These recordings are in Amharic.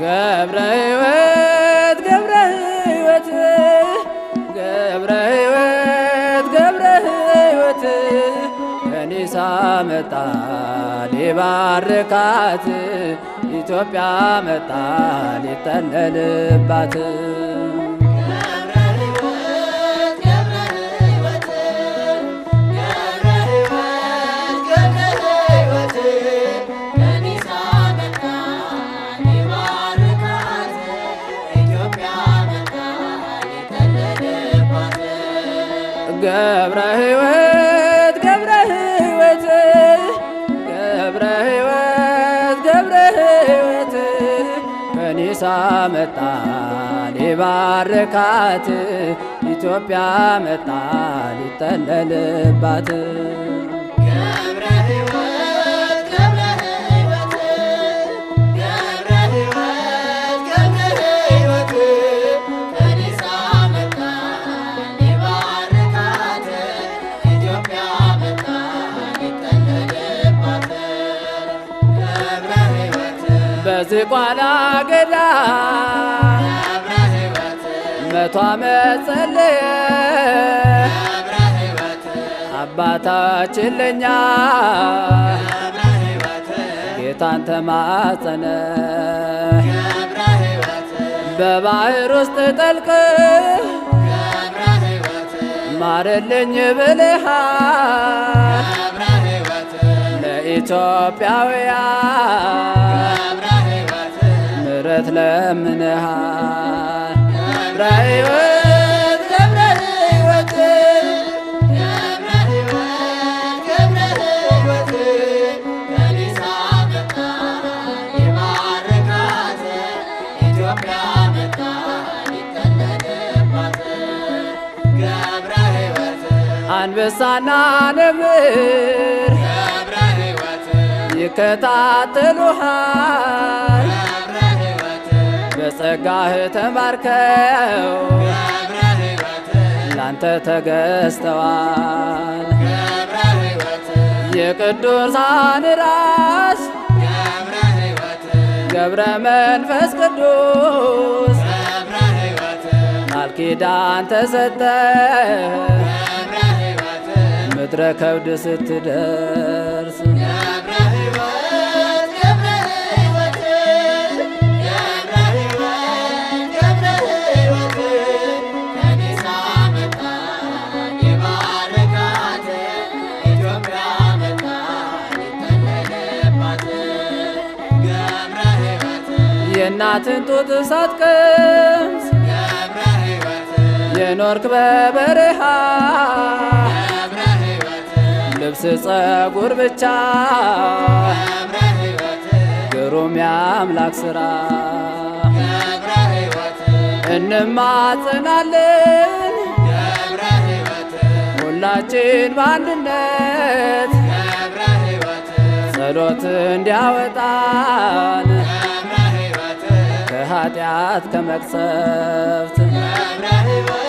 ገብረ ሕይወት ገብረ ሕይወት ገብረ ሕይወት ገብረ ሕይወት ከኒሳ መጣ ሊባርካት ኢትዮጵያ መጣ ሊጠለልባት ገብረ ሕይወት ገብረ ሕይወት ገብረ ሕይወት ገብረ ሕይወት ከኒሳ መጣ ሊባርካት ኢትዮጵያ መጣ ሊጠለልባት በዝቋላ ገዳ መቶ ዓመት ጸለየ አባታችን ለኛ ጌታን ተማጸነ በባህር ውስጥ ጠልቅ ማረልኝ ብለሃል ለኢትዮጵያውያን ምሕረት ለምነሃል ገብረ ሕይወት ገብረ ሕይወት ገብረ ሕይወት ገብረ ሕይወት ከኒሳ መጣ ሊባርካት ኢትዮጵያ መጣ ሊጠለልባት ገብረ ሕይወት አንበሳና ነብር ገብረ ሕይወት ይከታተሉሃል በጸጋህ ተባርከው ላንተ ተገዝተዋል የቅዱሳን ራስ ገብረ መንፈስ ቅዱስ ቃል ኪዳን ተሰጠ ምድረ ከብድ ስትደርስ የእናትን ጡት ሳትቀምስ የኖርክ በበረሃ ልብስ ጸጉር ብቻ ግሩም የአምላክ ሥራ እንማጽናለን ሁላችን በአንድነት ጸሎት እንዲያወጣን ከኃጢአት ከመቅሰፍት ገብረ ሕይወት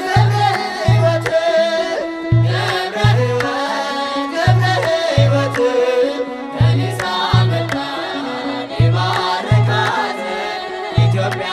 ገብረ ሕይወት ገብረ ሕይወት ገብረ ሕይወት ከኒሳ መጣ ሊባርካት ኢትዮጵያ